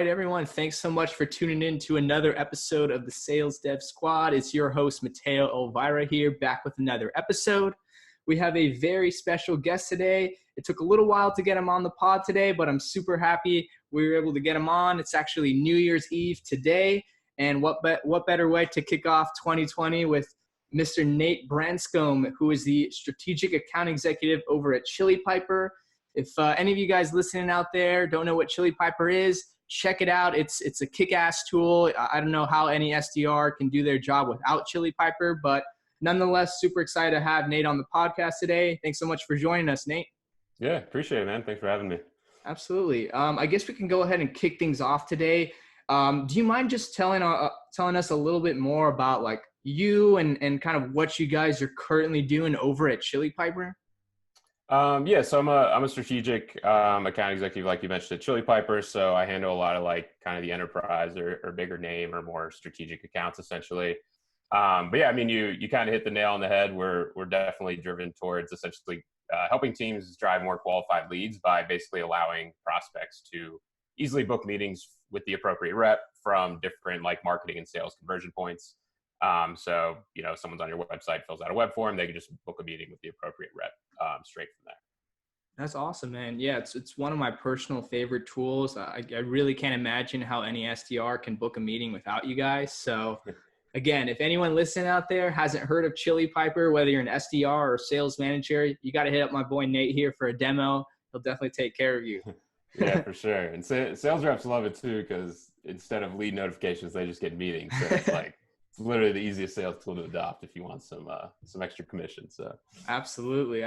right, everyone. Thanks so much for tuning in to another episode of the Sales Dev Squad. It's your host, Mateo Elvira here, back with another episode. We have a very special guest today. It took a little while to get him on the pod today, but I'm super happy we were able to get him on. It's actually New Year's Eve today. And what better way to kick off 2020 with Mr. Nate Branscome, who is the Strategic Account Executive over at ChiliPiper. If any of you guys listening out there don't know what ChiliPiper is, check it out. It's a kick-ass tool. I don't know how any SDR can do their job without ChiliPiper, but nonetheless, super excited to have Nate on the podcast today. Thanks so much for joining us, Nate. Yeah, appreciate it, man. Thanks for having me. Absolutely. I guess we can go ahead and kick things off today. Do you mind just telling us a little bit more about like you and kind of what you guys are currently doing over at ChiliPiper? Yeah, so I'm a strategic account executive, like you mentioned, at ChiliPiper. So I handle a lot of like kind of the enterprise or bigger name or more strategic accounts, essentially. But yeah, I mean, you kind of hit the nail on the head. We're definitely driven towards essentially helping teams drive more qualified leads by basically allowing prospects to easily book meetings with the appropriate rep from different like marketing and sales conversion points. So, you know, if someone's on your website, fills out a web form, they can just book a meeting with the appropriate rep straight from there. That's awesome, man. Yeah, it's one of my personal favorite tools. I really can't imagine how any SDR can book a meeting without you guys. So again, if anyone listening out there hasn't heard of ChiliPiper, whether you're an SDR or sales manager, you got to hit up my boy Nate here for a demo. He'll definitely take care of you. Yeah, for sure. And sales reps love it too, because instead of lead notifications, they just get meetings. So it's like, it's literally the easiest sales tool to adopt if you want some extra commission. So Absolutely.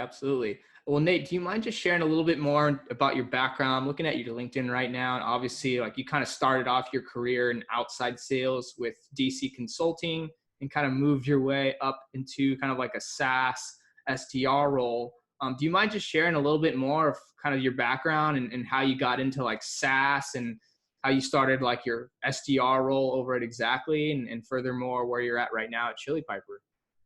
Well, Nate, do you mind just sharing a little bit more about your background? I'm looking at your LinkedIn right now, and obviously, like you kind of started off your career in outside sales with DC Consulting and kind of moved your way up into kind of like a SaaS SDR role. Do you mind just sharing a little bit more of kind of your background and how you got into like SaaS and how you started like your SDR role over at Xactly and furthermore where you're at right now at ChiliPiper?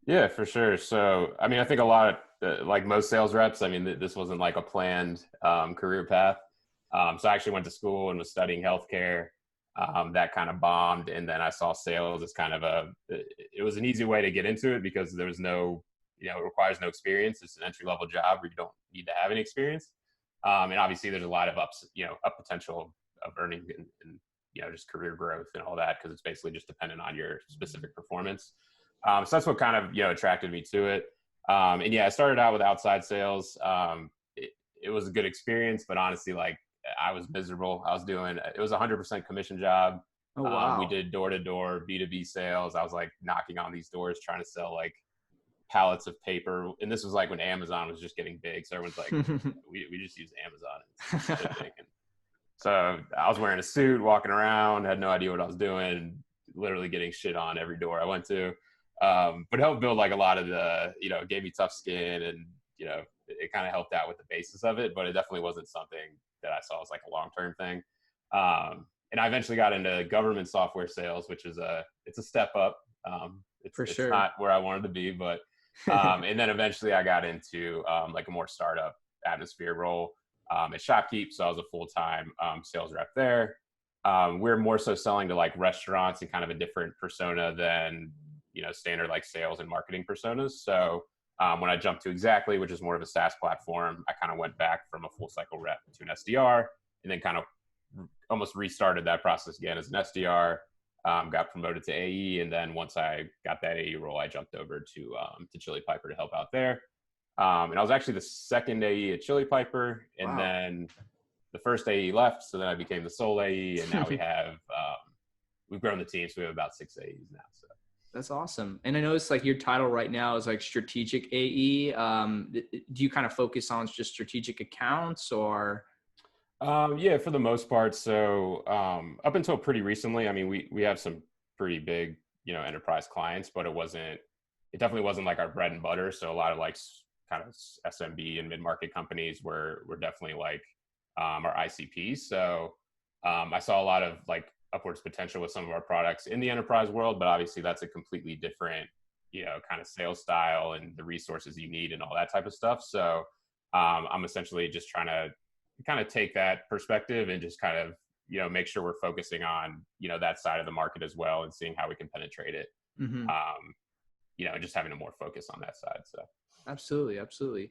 yeah, for sure. So, I mean, I think a lot of, like most sales reps, I mean, this wasn't like a planned career path. So I actually went to school and was studying healthcare. That kind of bombed. And then I saw sales as kind of it was an easy way to get into it because there was no, it requires no experience. It's an entry-level job where you don't need to have any experience. And obviously there's a lot of up potential of earning and just career growth and all that, because it's basically just dependent on your specific performance. So that's what kind of, attracted me to it. And yeah, I started out with outside sales. It was a good experience, but honestly, like I was miserable. It was a 100% commission job. Oh, wow. We did door-to-door B2B sales. I was like knocking on these doors, trying to sell like pallets of paper. And this was like when Amazon was just getting big. So everyone's like, we just use Amazon and shipping. And so I was wearing a suit, walking around, had no idea what I was doing, literally getting shit on every door I went to. But helped build like a lot of the, it gave me tough skin and, it kind of helped out with the basis of it, but it definitely wasn't something that I saw as like a long-term thing. And I eventually got into government software sales, which is it's a step up. It's not where I wanted to be, but, and then eventually I got into, like a more startup atmosphere role, at ShopKeep. So I was a full-time, sales rep there. We're more so selling to like restaurants and kind of a different persona than, standard like sales and marketing personas. So, when I jumped to Xactly, which is more of a SaaS platform, I kind of went back from a full cycle rep to an SDR and then kind of almost restarted that process again as an SDR, got promoted to AE. And then once I got that AE role, I jumped over to ChiliPiper to help out there. And I was actually the second AE at ChiliPiper, and then the first AE left. So then I became the sole AE, and now we've grown the team. So we have about 6 AEs now. So. That's awesome. And I noticed like your title right now is like strategic AE. Do you kind of focus on just strategic accounts or? Yeah, for the most part. So up until pretty recently, I mean, we have some pretty big, enterprise clients, but it definitely wasn't like our bread and butter. So a lot of like kind of SMB and mid-market companies were definitely like our ICPs. So I saw a lot of like upwards potential with some of our products in the enterprise world, but obviously that's a completely different, kind of sales style and the resources you need and all that type of stuff. So I'm essentially just trying to kind of take that perspective and just kind of, make sure we're focusing on, that side of the market as well and seeing how we can penetrate it. Mm-hmm. And just having a more focus on that side. So. Absolutely.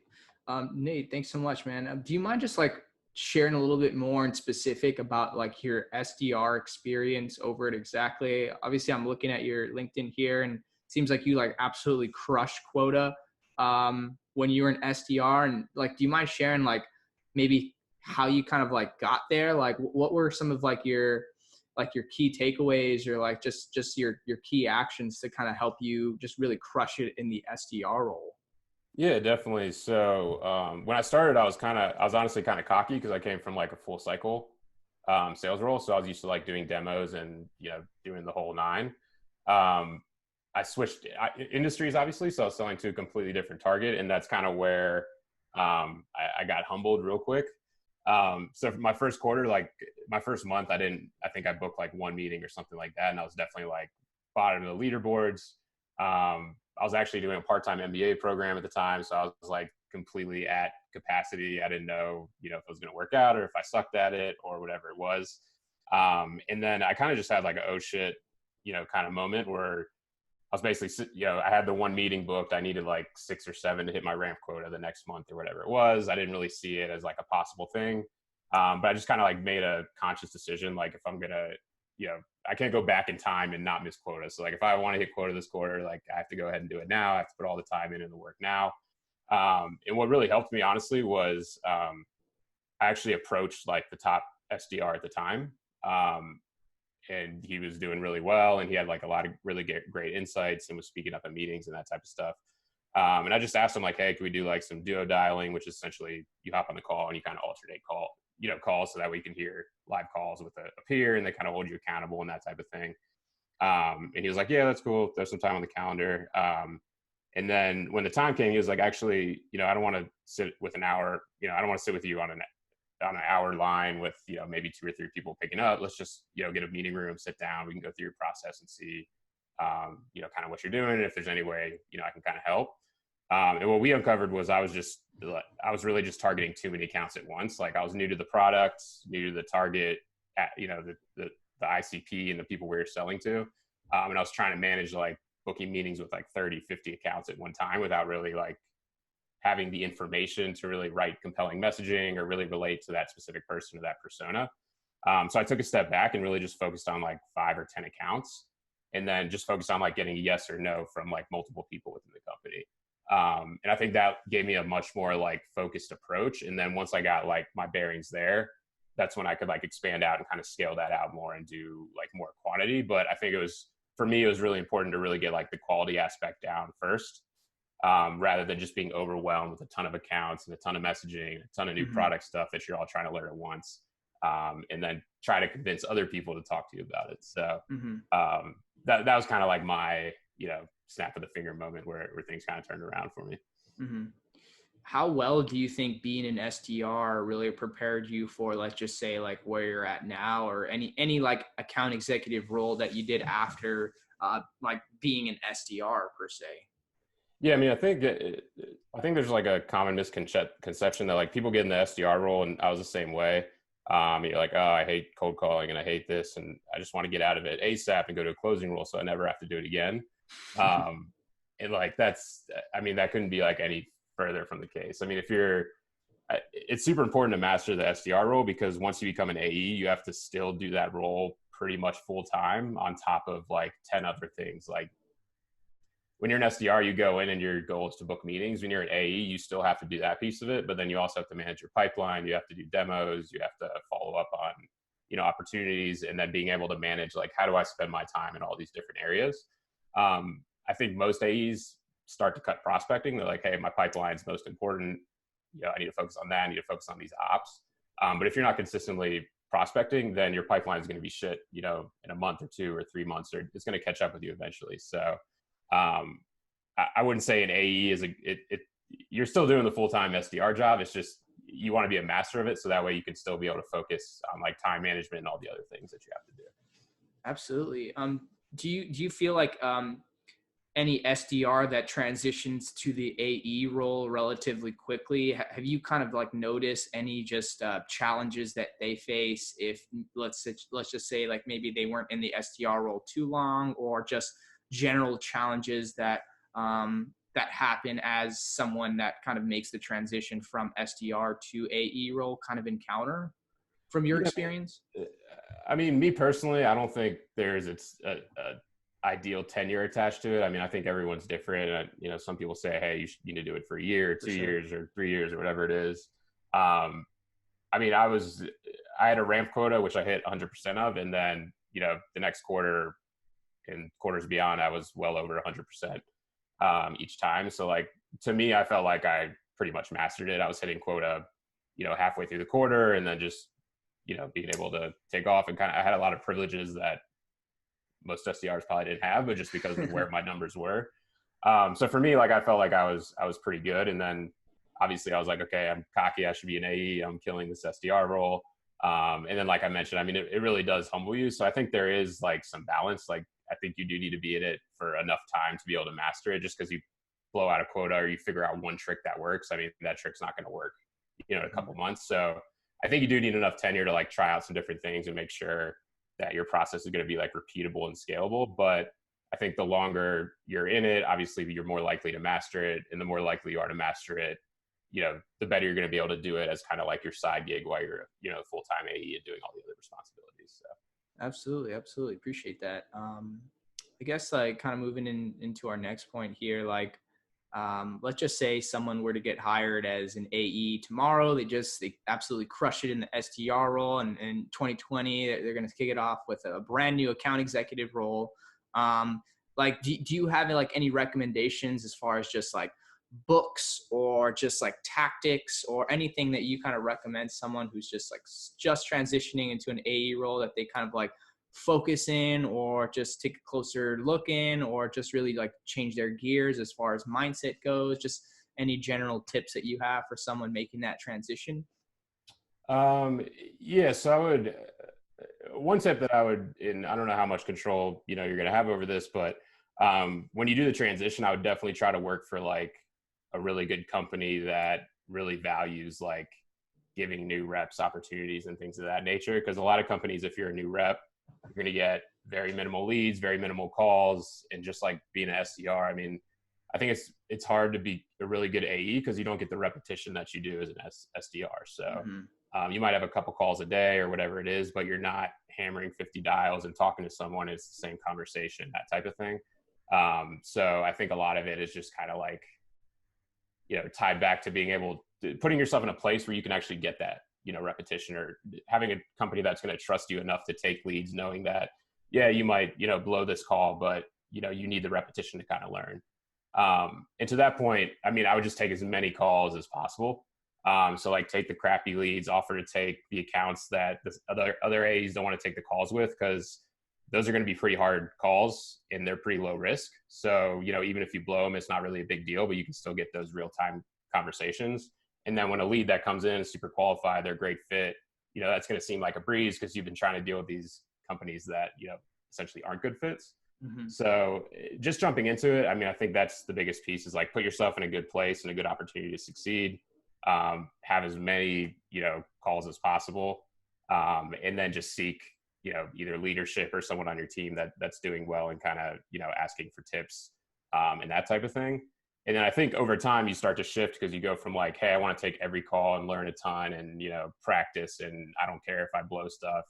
Nate, thanks so much, man. Do you mind just like sharing a little bit more in specific about like your SDR experience over at Xactly? Obviously, I'm looking at your LinkedIn here, and it seems like you like absolutely crushed quota when you were an SDR. And like, do you mind sharing like maybe how you kind of like got there? Like, what were some of like your key takeaways, or like just your key actions to kind of help you just really crush it in the SDR role? Yeah, definitely. So when I started, I was honestly kind of cocky because I came from like a full cycle sales role. So I was used to like doing demos and, doing the whole nine. I switched industries, obviously. So I was selling to a completely different target. And that's kind of where I got humbled real quick. So for my first quarter, like my first month, I think I booked like one meeting or something like that. And I was definitely like bottom of the leaderboards. I was actually doing a part-time MBA program at the time. So I was like completely at capacity. I didn't know, if it was going to work out or if I sucked at it or whatever it was. And then I kind of just had like a, oh shit, kind of moment where I was basically, I had the one meeting booked. I needed like 6 or 7 to hit my ramp quota the next month or whatever it was. I didn't really see it as like a possible thing. But I just kind of like made a conscious decision. Like if I'm going to, I can't go back in time and not miss quota. So like if I want to hit quota this quarter, like I have to go ahead and do it now. I have to put all the time in and the work now. And what really helped me honestly was I actually approached like the top SDR at the time. And he was doing really well and he had like a lot of really great insights and was speaking up in meetings and that type of stuff. And I just asked him like, hey, can we do like some duo dialing, which is essentially you hop on the call and you kind of alternate calls so that way you can hear live calls with a peer and they kind of hold you accountable and that type of thing. And he was like, yeah, that's cool. There's some time on the calendar. And then when the time came, he was like, actually, I don't want to sit with an hour, I don't want to sit with you on an hour line with, maybe 2 or 3 people picking up. Let's just, get a meeting room, sit down. We can go through your process and see, kind of what you're doing. And if there's any way, I can kind of help. And what we uncovered was I was really just targeting too many accounts at once. Like I was new to the product, new to the target, the ICP and the people we were selling to. And I was trying to manage like booking meetings with like 30, 50 accounts at one time without really like having the information to really write compelling messaging or really relate to that specific person or that persona. So I took a step back and really just focused on like 5 or 10 accounts and then just focused on like getting a yes or no from like multiple people within the company. And I think that gave me a much more like focused approach. And then once I got like my bearings there, that's when I could like expand out and kind of scale that out more and do like more quantity. But I think for me, it was really important to really get like the quality aspect down first, rather than just being overwhelmed with a ton of accounts and a ton of messaging, a ton of new product stuff that you're all trying to learn at once. And then try to convince other people to talk to you about it. So that was kind of like my, snap of the finger moment where things kind of turned around for me. Mm-hmm. How well do you think being an SDR really prepared you for, let's just say like where you're at now or any like account executive role that you did after like being an SDR per se? Yeah. I mean, I think there's like a common misconception that like people get in the SDR role, and I was the same way. You're like, oh, I hate cold calling and I hate this. And I just want to get out of it ASAP and go to a closing role so I never have to do it again. And like, that couldn't be like any further from the case. I mean, it's super important to master the SDR role because once you become an AE, you have to still do that role pretty much full time on top of like 10 other things. Like when you're an SDR, you go in and your goal is to book meetings. When you're an AE, you still have to do that piece of it, but then you also have to manage your pipeline. You have to do demos. You have to follow up on, opportunities, and then being able to manage, like, how do I spend my time in all these different areas? I think most AEs start to cut prospecting. They're like, hey, my pipeline's most important. I need to focus on that. I need to focus on these ops. But if you're not consistently prospecting, then your pipeline is going to be shit, in a month or 2 or 3 months, or it's going to catch up with you eventually. So I wouldn't say an AE is you're still doing the full-time SDR job. It's just, you want to be a master of it. So that way you can still be able to focus on like time management and all the other things that you have to do. Absolutely. Do you feel like, any SDR that transitions to the AE role relatively quickly, have you kind of like noticed any just challenges that they face if let's just say like maybe they weren't in the SDR role too long, or just general challenges that that happen as someone that kind of makes the transition from SDR to AE role kind of encounter from your Yeah, experience? I mean, me personally, I don't think there's a ideal tenure attached to it. I mean, I think everyone's different. Some people say, hey, you need to do it for a year, For two sure. years, or 3 years, or whatever it is. I mean, I had a ramp quota, which I hit 100% of. And then, the next quarter and quarters beyond, I was well over 100% each time. So like, to me, I felt like I pretty much mastered it. I was hitting quota, halfway through the quarter, and then just, being able to take off, and I had a lot of privileges that most SDRs probably didn't have, but just because of where my numbers were. So for me, like, I felt like I was pretty good. And then obviously I was like, okay, I'm cocky. I should be an AE. I'm killing this SDR role. And then, like I mentioned, I mean, it really does humble you. So I think there is like some balance. Like, I think you do need to be in it for enough time to be able to master it. Just because you blow out a quota or you figure out one trick that works, I mean, that trick's not going to work, in a couple months. So I think you do need enough tenure to like try out some different things and make sure that your process is going to be like repeatable and scalable. But I think the longer you're in it, obviously you're more likely to master it. And the more likely you are to master it, the better you're going to be able to do it as kind of like your side gig while you're, full-time AE and doing all the other responsibilities. So. Absolutely. Appreciate that. I guess like kind of moving into our next point here, like, let's just say someone were to get hired as an AE tomorrow. They absolutely crush it in the SDR role, and in 2020 they're going to kick it off with a brand new account executive role. Like, do you have like any recommendations as far as just like books or just like tactics or anything that you kind of recommend someone who's just transitioning into an AE role, that they kind of like focus in, or just take a closer look in, or just really like change their gears as far as mindset goes? Just any general tips that you have for someone making that transition? Yeah, so I would, one tip that I would, and I don't know how much control, you're going to have over this, but when you do the transition, I would definitely try to work for like a really good company that really values like giving new reps opportunities and things of that nature. Because a lot of companies, if you're a new rep, you're going to get very minimal leads, very minimal calls, and just like being an SDR, I mean, I think it's hard to be a really good AE because you don't get the repetition that you do as an SDR. So you might have a couple calls a day or whatever it is, but you're not hammering 50 dials and talking to someone. It's the same conversation, that type of thing. So I think a lot of it is just kind of like, tied back to being able to putting yourself in a place where you can actually get that, repetition, or having a company that's going to trust you enough to take leads, knowing that, yeah, you might, blow this call, but, you need the repetition to kind of learn. And to that point, I mean, I would just take as many calls as possible. So like, take the crappy leads, offer to take the accounts that the other AEs don't want to take the calls with, because those are going to be pretty hard calls and they're pretty low risk. So, even if you blow them, it's not really a big deal, but you can still get those real-time conversations. And then when a lead that comes in is super qualified, they're a great fit, that's going to seem like a breeze because you've been trying to deal with these companies that, essentially aren't good fits. So just jumping into it, I mean, I think that's the biggest piece, is like, put yourself in a good place and a good opportunity to succeed. Have as many, calls as possible. And then just seek, either leadership or someone on your team that's doing well, and kind of, asking for tips, and that type of thing. And then I think over time you start to shift, because you go from like, hey, I want to take every call and learn a ton and, practice, and I don't care if I blow stuff,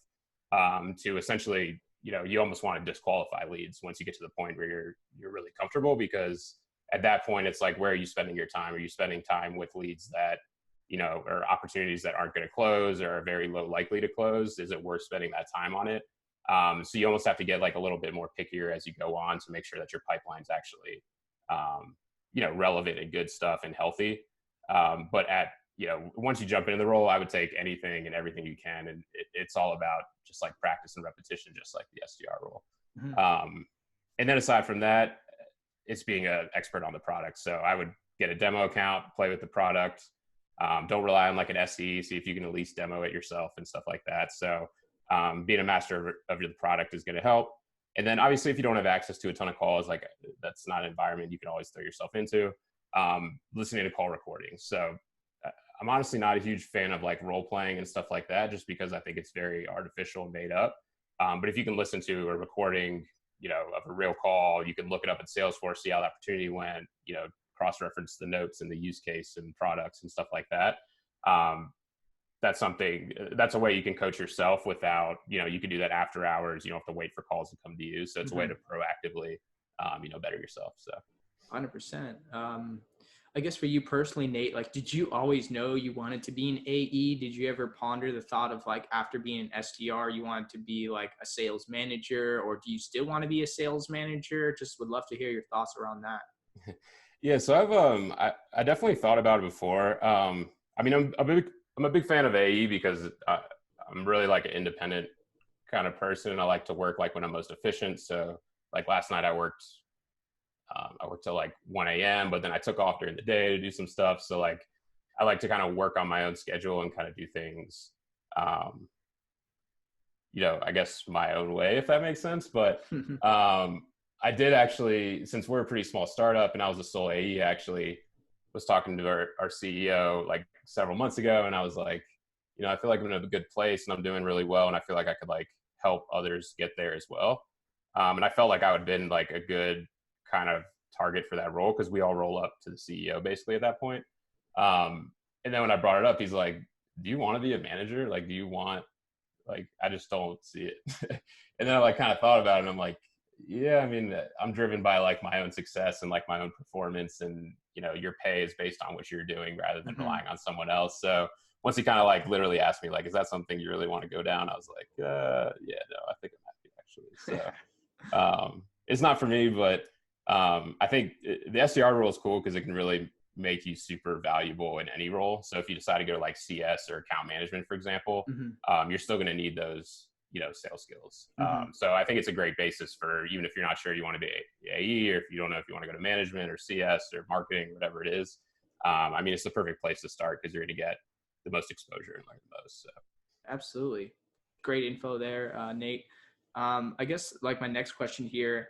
to essentially, you almost want to disqualify leads once you get to the point where you're really comfortable, because at that point it's like, where are you spending your time? Are you spending time with leads that, or opportunities that aren't going to close or are very low likely to close? Is it worth spending that time on it? So you almost have to get like a little bit more pickier as you go on to make sure that your pipeline's actually, relevant and good stuff and healthy. But once you jump into the role, I would take anything and everything you can. And it's all about just like practice and repetition, just like the SDR role. And then aside from that, it's being an expert on the product. So I would get a demo account, play with the product. Don't rely on like an SE. See if you can at least demo it yourself and stuff like that. So being a master of the product is going to help. And then obviously if you don't have access to a ton of calls, like that's not an environment you can always throw yourself into, listening to call recordings. So I'm honestly not a huge fan of like role playing and stuff like that, just because I think it's very artificial and made up. But if you can listen to a recording, of a real call, you can look it up in Salesforce, see how the opportunity went, cross-reference the notes and the use case and products and stuff like that. That's a way you can coach yourself without, you can do that after hours. You don't have to wait for calls to come to you. So it's a way to proactively, better yourself. So 100%. I guess for you personally, Nate, like, did you always know you wanted to be an AE? Did you ever ponder the thought of like, after being an SDR, you wanted to be like a sales manager, or do you still want to be a sales manager? Just would love to hear your thoughts around that. Yeah. So I definitely thought about it before. I'm a big fan of AE because I'm really like an independent kind of person. And I like to work like when I'm most efficient. So like last night I worked till like 1 a.m., but then I took off during the day to do some stuff. So like, I like to kind of work on my own schedule and kind of do things, I guess my own way, if that makes sense. But I did actually, since we're a pretty small startup and I was a sole AE, actually was talking to our CEO like several months ago. And I was like, I feel like I'm in a good place and I'm doing really well. And I feel like I could like help others get there as well. And I felt like I would have been like a good kind of target for that role, because we all roll up to the CEO basically at that point. And then when I brought it up, he's like, do you want to be a manager? Like, do you want, like, I just don't see it. And then I like kind of thought about it and I'm like, yeah, I mean, I'm driven by like my own success and like my own performance, and your pay is based on what you're doing rather than relying on someone else. So once he kind of like literally asked me like, is that something you really want to go down? I was like, yeah, no, I think I'm happy actually. So it's not for me, but I think the SDR role is cool because it can really make you super valuable in any role. So if you decide to go to like CS or account management, for example, you're still going to need those, sales skills. So I think it's a great basis for, even if you're not sure you want to be AE, or if you don't know if you want to go to management or CS or marketing, whatever it is. I mean, it's the perfect place to start because you're going to get the most exposure and learn the most. So. Absolutely. Great info there, Nate. I guess like my next question here,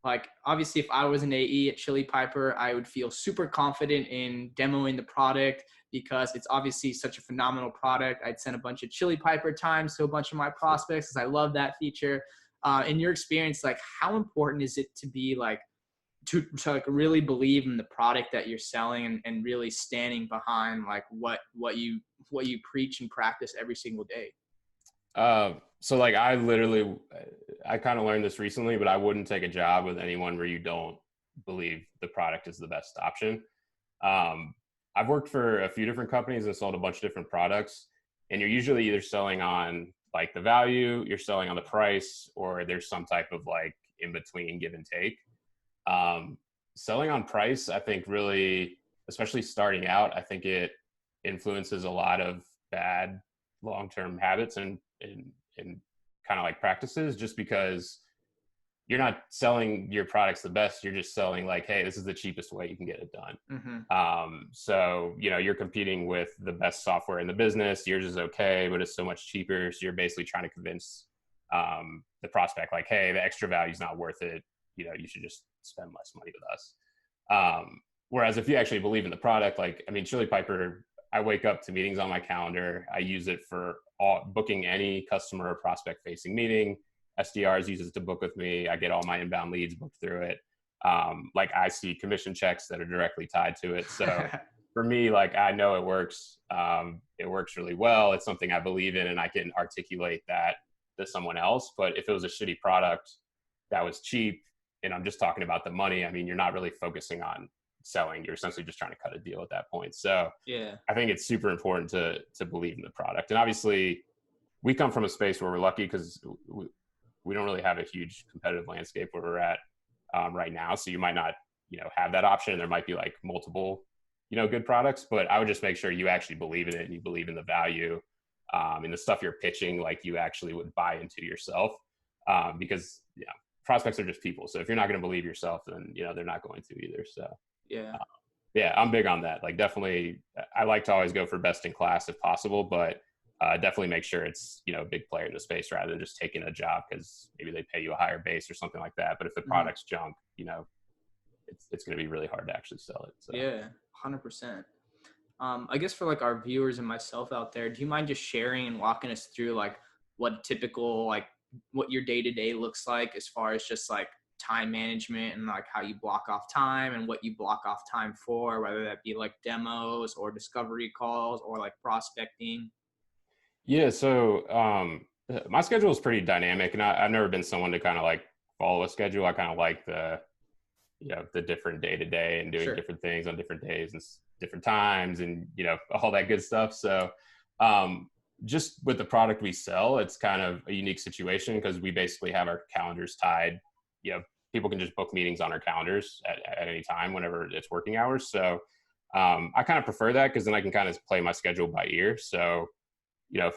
like obviously if I was an AE at ChiliPiper, I would feel super confident in demoing the product because it's obviously such a phenomenal product. I'd send a bunch of ChiliPiper times to a bunch of my prospects because I love that feature. In your experience, like how important is it to be like, to like really believe in the product that you're selling and really standing behind like what you preach and practice every single day? So like I kind of learned this recently, but I wouldn't take a job with anyone where you don't believe the product is the best option. I've worked for a few different companies and sold a bunch of different products, and you're usually either selling on like the value, you're selling on the price, or there's some type of like in between give and take. Selling on price, I think really, especially starting out, I think it influences a lot of bad long-term habits and kind of like practices, just because you're not selling your products the best. You're just selling like, hey, this is the cheapest way you can get it done. So, you're competing with the best software in the business. Yours is okay, but it's so much cheaper. So you're basically trying to convince the prospect like, hey, the extra value is not worth it. You should just spend less money with us. Whereas if you actually believe in the product, like, I mean, ChiliPiper, I wake up to meetings on my calendar. I use it for booking any customer or prospect facing meeting. SDRs use it to book with me. I get all my inbound leads booked through it. Like I see commission checks that are directly tied to it. So for me, like I know it works. It works really well. It's something I believe in and I can articulate that to someone else. But if it was a shitty product that was cheap and I'm just talking about the money, I mean, you're not really focusing on selling. You're essentially just trying to cut a deal at that point. So yeah, I think it's super important to believe in the product. And obviously we come from a space where we're lucky because we don't really have a huge competitive landscape where we're at right now. So you might not, have that option. There might be like multiple, good products, but I would just make sure you actually believe in it and you believe in the value and the stuff you're pitching, like you actually would buy into yourself because prospects are just people. So if you're not going to believe yourself, then, they're not going to either. So yeah, I'm big on that. Like definitely, I like to always go for best in class if possible, but definitely make sure it's, a big player in the space rather than just taking a job because maybe they pay you a higher base or something like that. But if the product's junk, it's going to be really hard to actually sell it. So. Yeah, 100%. I guess for like our viewers and myself out there, do you mind just sharing and walking us through like what typical, like what your day-to-day looks like as far as just like time management and like how you block off time and what you block off time for, whether that be like demos or discovery calls or like prospecting? Yeah. So my schedule is pretty dynamic, and I've never been someone to kind of like follow a schedule. I kind of like the different day to day and doing different things on different days and different times and, all that good stuff. So just with the product we sell, it's kind of a unique situation because we basically have our calendars tied. People can just book meetings on our calendars at any time whenever it's working hours. So I kind of prefer that because then I can kind of play my schedule by ear. So, if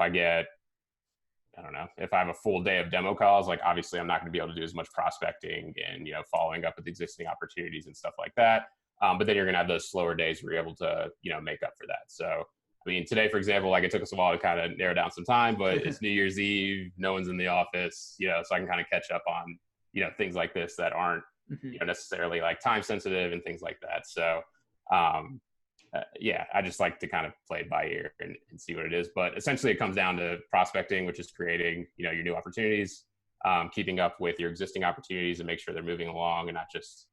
if I have a full day of demo calls, like obviously I'm not going to be able to do as much prospecting and, following up with existing opportunities and stuff like that. But then you're going to have those slower days where you're able to, make up for that. So, I mean, today, for example, like it took us a while to kind of narrow down some time, but it's New Year's Eve, no one's in the office, so I can kind of catch up on, things like this that aren't, necessarily like time sensitive and things like that. So, I just like to kind of play it by ear and see what it is. But essentially it comes down to prospecting, which is creating, your new opportunities, keeping up with your existing opportunities and make sure they're moving along and not just,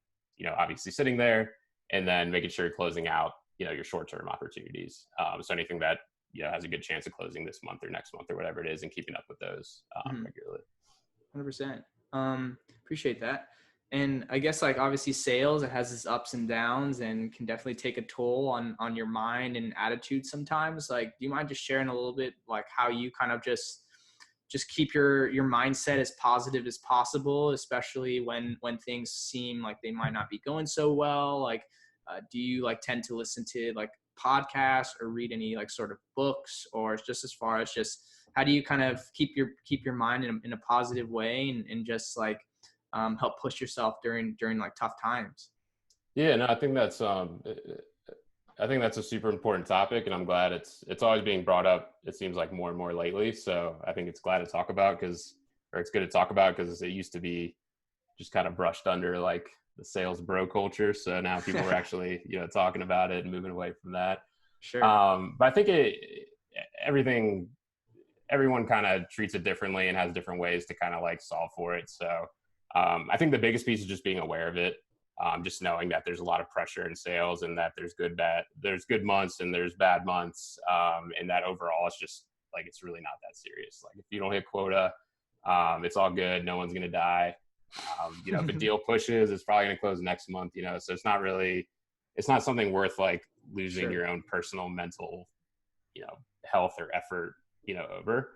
obviously sitting there, and then making sure you're closing out, your short-term opportunities. So anything that, has a good chance of closing this month or next month or whatever it is, and keeping up with those regularly. 100%. Appreciate that. And I guess like obviously sales, it has its ups and downs and can definitely take a toll on your mind and attitude sometimes. Like, do you mind just sharing a little bit like how you kind of just keep your mindset as positive as possible, especially when things seem like they might not be going so well? Like, do you like tend to listen to like podcasts or read any like sort of books, or just as far as just how do you kind of keep your mind in a positive way and just like help push yourself during like tough times? Yeah, no, I think that's a super important topic, and I'm glad it's always being brought up. It seems like more and more lately. So I think it's glad to talk about it's good to talk about because it used to be just kind of brushed under like the sales bro culture. So now people are actually, talking about it and moving away from that. Sure. But I think everyone kind of treats it differently and has different ways to kind of like solve for it. So I think the biggest piece is just being aware of it. Just knowing that there's a lot of pressure in sales and that there's good months and there's bad months. And that overall it's just like, it's really not that serious. Like if you don't hit quota, it's all good. No one's going to die. If a deal pushes, it's probably going to close next month, so it's not something worth like losing your own personal mental, health or effort, over.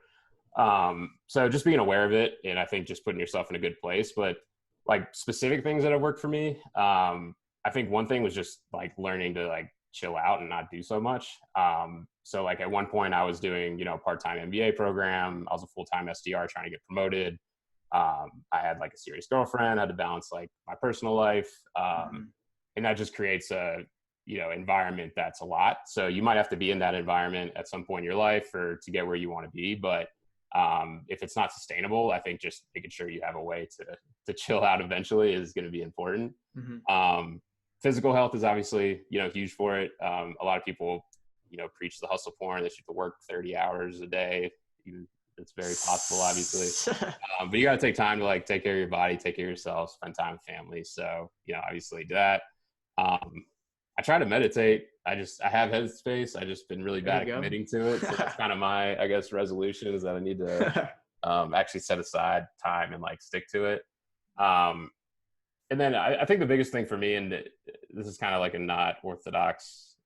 So just being aware of it. And I think just putting yourself in a good place, but like specific things that have worked for me. I think one thing was just like learning to like chill out and not do so much. So like at one point I was doing, a part-time MBA program. I was a full-time SDR trying to get promoted. I had like a serious girlfriend, I had to balance like my personal life. And that just creates a, environment that's a lot. So you might have to be in that environment at some point in your life or to get where you want to be. But if it's not sustainable, I think just making sure you have a way to chill out eventually is going to be important. Physical health is obviously, huge for it. A lot of people, preach the hustle porn. They should work 30 hours a day. It's very possible, obviously. But you got to take time to like take care of your body, take care of yourself, spend time with family. So, obviously do that. I try to meditate. I have headspace. I just been really bad at committing to it. So that's kind of my, I guess, resolution is that I need to actually set aside time and like stick to it. And then I think the biggest thing for me, and this is kind of like a not orthodox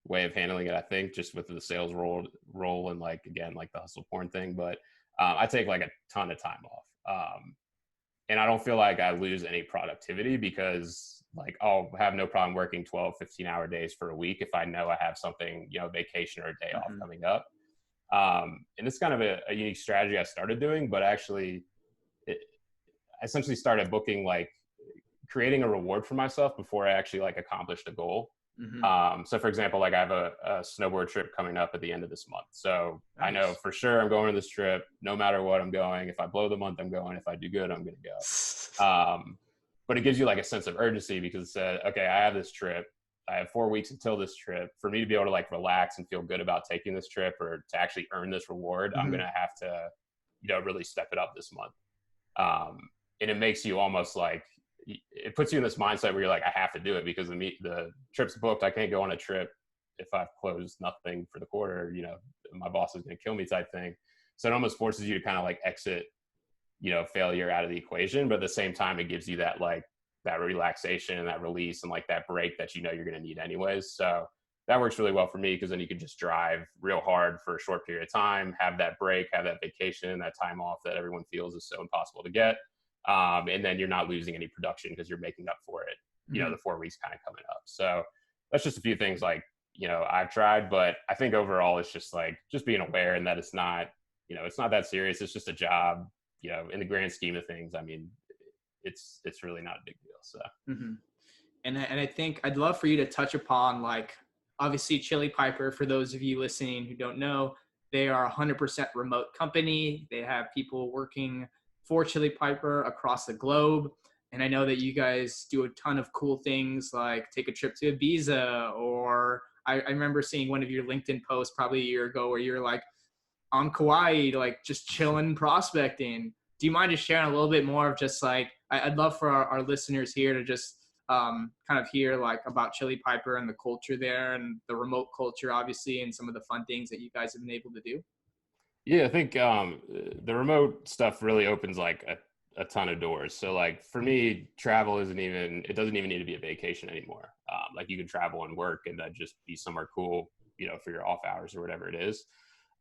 way of handling it, I think, just with the sales role and like, again, like the hustle porn thing, but I take like a ton of time off. And I don't feel like I lose any productivity because like I'll have no problem working 12, 15-hour days for a week if I know I have something, vacation or a day off coming up. And it's kind of a unique strategy I started doing, but actually I essentially started booking, like creating a reward for myself before I actually like accomplished a goal. So for example, like I have a snowboard trip coming up at the end of this month. So Nice. I know for sure I'm going to this trip, no matter what I'm going. If I blow the month, I'm going. If I do good, I'm going to go. But it gives you like a sense of urgency because it said, okay, I have this trip. I have 4 weeks until this trip. For me to be able to like relax and feel good about taking this trip or to actually earn this reward, I'm going to have to, really step it up this month. And it makes you almost like, it puts you in this mindset where you're like, I have to do it because the trip's booked. I can't go on a trip if I've closed nothing for the quarter, my boss is going to kill me type thing. So it almost forces you to kind of like exit, failure out of the equation. But at the same time, it gives you that like that relaxation and that release and like that break that you're going to need anyways. So that works really well for me because then you can just drive real hard for a short period of time, have that break, have that vacation, that time off that everyone feels is so impossible to get. And then you're not losing any production because you're making up for it, the 4 weeks kind of coming up. So that's just a few things like, I've tried, but I think overall it's just like, just being aware and that it's not, it's not that serious. It's just a job, in the grand scheme of things. I mean, it's really not a big deal. So, and I think I'd love for you to touch upon like, obviously ChiliPiper, for those of you listening who don't know, they are a 100% remote company. They have people working for ChiliPiper across the globe. And I know that you guys do a ton of cool things like take a trip to Ibiza, or I remember seeing one of your LinkedIn posts probably a year ago where you're like on Kauai, like just chilling, prospecting. Do you mind just sharing a little bit more of just like, I'd love for our listeners here to just kind of hear like about ChiliPiper and the culture there and the remote culture, obviously, and some of the fun things that you guys have been able to do? Yeah, I think the remote stuff really opens like a ton of doors. So like for me, travel doesn't even need to be a vacation anymore. Like you can travel and work and that just be somewhere cool, for your off hours or whatever it is.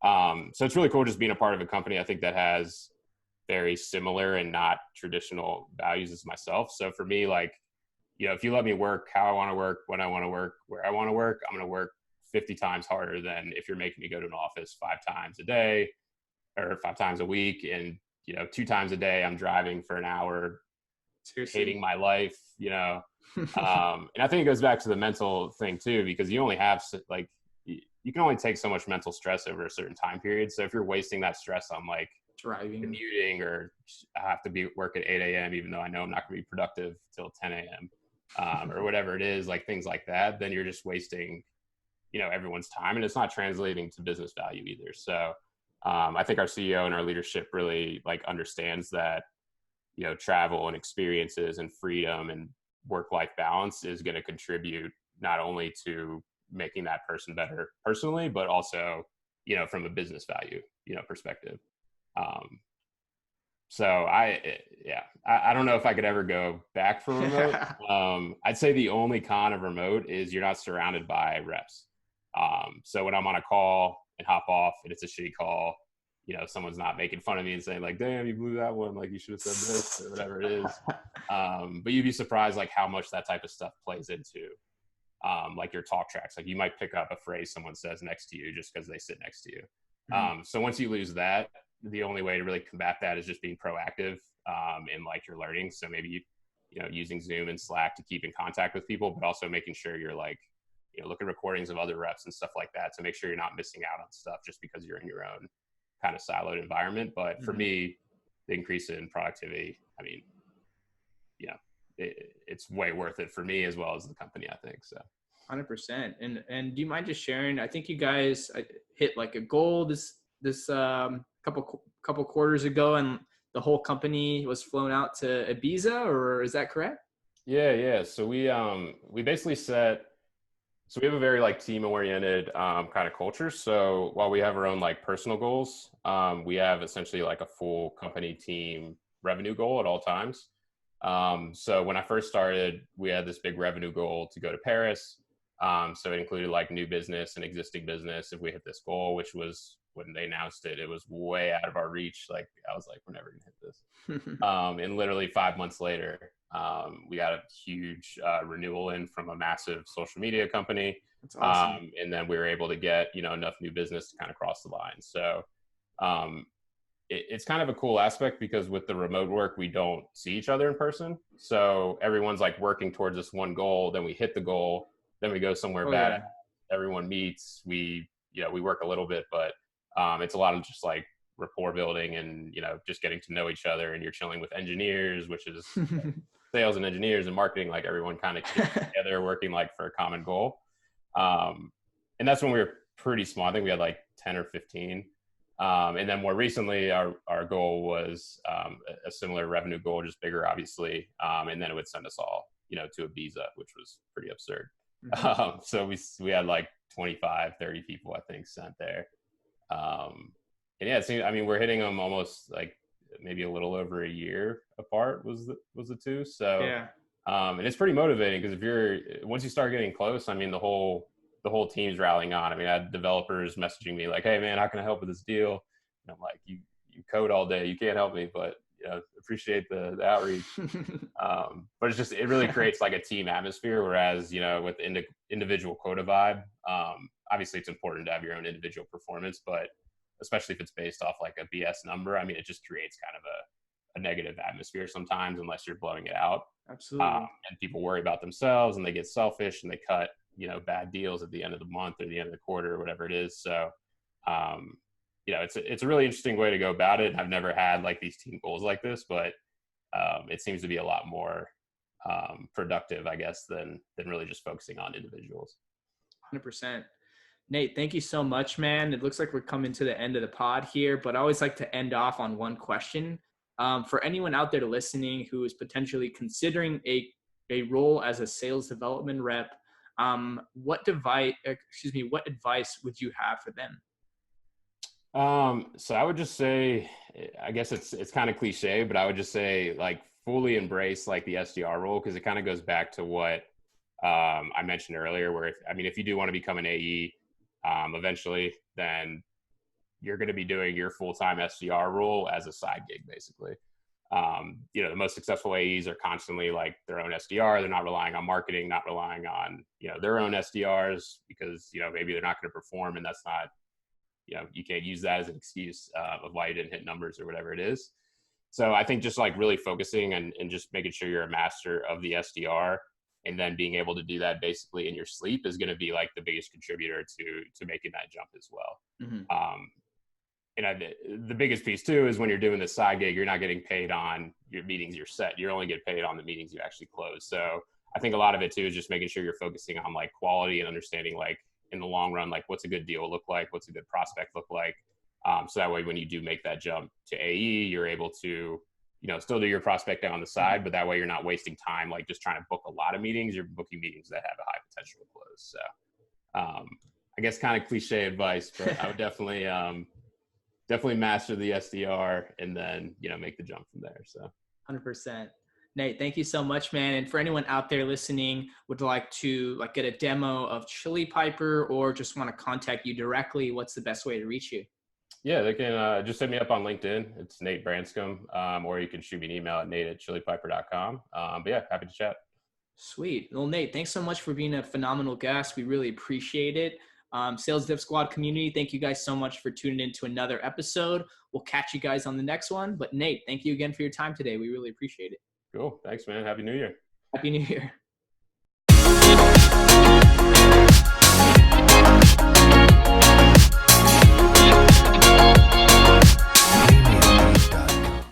So it's really cool just being a part of a company, I think, that has very similar and not traditional values as myself. So for me, like, if you let me work how I want to work, when I want to work, where I want to work, I'm going to work 50 times harder than if you're making me go to an office 5 times a day or 5 times a week. And, 2 times a day, I'm driving for an hour, seriously, hating my life, and I think it goes back to the mental thing too, because you only have like, you can only take so much mental stress over a certain time period. So if you're wasting that stress on like driving, commuting, or I have to work at 8 a.m., even though I know I'm not going to be productive till 10 a.m. Or whatever it is, like things like that, then you're just wasting, everyone's time, and it's not translating to business value either. So I think our CEO and our leadership really like understands that, travel and experiences and freedom and work-life balance is going to contribute not only to making that person better personally, but also, from a business value, perspective. So I don't know if I could ever go back for remote. I'd say the only con of remote is you're not surrounded by reps. So when I'm on a call and hop off and it's a shitty call, someone's not making fun of me and saying like, damn, you blew that one, like you should have said this or whatever it is. But you'd be surprised like how much that type of stuff plays into like your talk tracks. Like you might pick up a phrase someone says next to you just because they sit next to you. So once you lose that, the only way to really combat that is just being proactive in like your learning. So maybe, using Zoom and Slack to keep in contact with people, but also making sure you're like, look at recordings of other reps and stuff like that to make sure you're not missing out on stuff just because you're in your own kind of siloed environment. But for me, the increase in productivity, I mean, it's way worth it for me as well as the company, I think. So 100%. And do you mind just sharing, I think you guys hit like a goal this couple quarters ago, and the whole company was flown out to Ibiza, or is that correct? Yeah. So we basically so we have a very like team oriented kind of culture. So while we have our own like personal goals, we have essentially like a full company team revenue goal at all times. So when I first started, we had this big revenue goal to go to Paris. So it included like new business and existing business. If we hit this goal, which was when they announced it, it was way out of our reach. Like I was like, we're never gonna hit this. And literally 5 months later, we got a huge renewal in from a massive social media company. That's awesome. And then we were able to get, enough new business to kind of cross the line. So it's kind of a cool aspect because with the remote work, we don't see each other in person. So everyone's like working towards this one goal. Then we hit the goal. then we go somewhere bad. Yeah. Everyone meets, we work a little bit, but it's a lot of just like rapport building and, just getting to know each other, and you're chilling with engineers, which is sales and engineers and marketing, like everyone kind of gets together working like for a common goal. And that's when we were pretty small. I think we had like 10 or 15. And then more recently, our goal was a similar revenue goal, just bigger, obviously. And then it would send us all, to Ibiza, which was pretty absurd. Mm-hmm. So we had like 25, 30 people, I think, sent there. And yeah, it seems, I mean, we're hitting them almost like maybe a little over a year apart was the two. So, yeah. And it's pretty motivating because once you start getting close, I mean, the whole team's rallying on. I mean, I had developers messaging me like, "Hey man, how can I help with this deal?" And I'm like, you code all day, you can't help me, but appreciate the outreach. But it really creates like a team atmosphere. Whereas, with individual quota vibe, obviously it's important to have your own individual performance, but especially if it's based off like a BS number, I mean, it just creates kind of a negative atmosphere sometimes unless you're blowing it out. Absolutely. And people worry about themselves and they get selfish and they cut, bad deals at the end of the month or the end of the quarter or whatever it is. So, it's a really interesting way to go about it. I've never had like these team goals like this, but it seems to be a lot more productive, I guess, than really just focusing on individuals. 100%. Nate, thank you so much, man. It looks like we're coming to the end of the pod here, but I always like to end off on one question. For anyone out there listening who is potentially considering a role as a sales development rep, what advice would you have for them? So I would just say, I guess it's kind of cliche, but I would just say like fully embrace like the SDR role, because it kind of goes back to what I mentioned earlier, where if you do want to become an AE eventually, then you're going to be doing your full-time SDR role as a side gig, basically. The most successful AEs are constantly like their own SDR. They're not relying on marketing, not relying on, their own SDRs, because, maybe they're not going to perform, and that's not, you can't use that as an excuse of why you didn't hit numbers or whatever it is. So I think just like really focusing and just making sure you're a master of the SDR, and then being able to do that basically in your sleep is going to be like the biggest contributor to making that jump as well. Mm-hmm. And the biggest piece too is when you're doing the side gig, you're not getting paid on your meetings you're set. You only get paid on the meetings you actually close. So I think a lot of it too is just making sure you're focusing on like quality and understanding like in the long run, like what's a good deal look like, what's a good prospect look like. So that way, when you do make that jump to AE, you're able to, still do your prospecting on the side, but that way you're not wasting time, like just trying to book a lot of meetings. You're booking meetings that have a high potential to close. So I guess kind of cliche advice, but I would definitely master the SDR and then, make the jump from there. So 100%. Nate, thank you so much, man. And for anyone out there listening would like to get a demo of ChiliPiper or just want to contact you directly, what's the best way to reach you? Yeah, they can just hit me up on LinkedIn. It's Nate Branscome, or you can shoot me an email at nate@chilipiper.com. But yeah, happy to chat. Sweet. Well, Nate, thanks so much for being a phenomenal guest. We really appreciate it. Sales Dev Squad community, thank you guys so much for tuning in to another episode. We'll catch you guys on the next one. But Nate, thank you again for your time today. We really appreciate it. Cool. Thanks, man. Happy New Year. Happy New Year.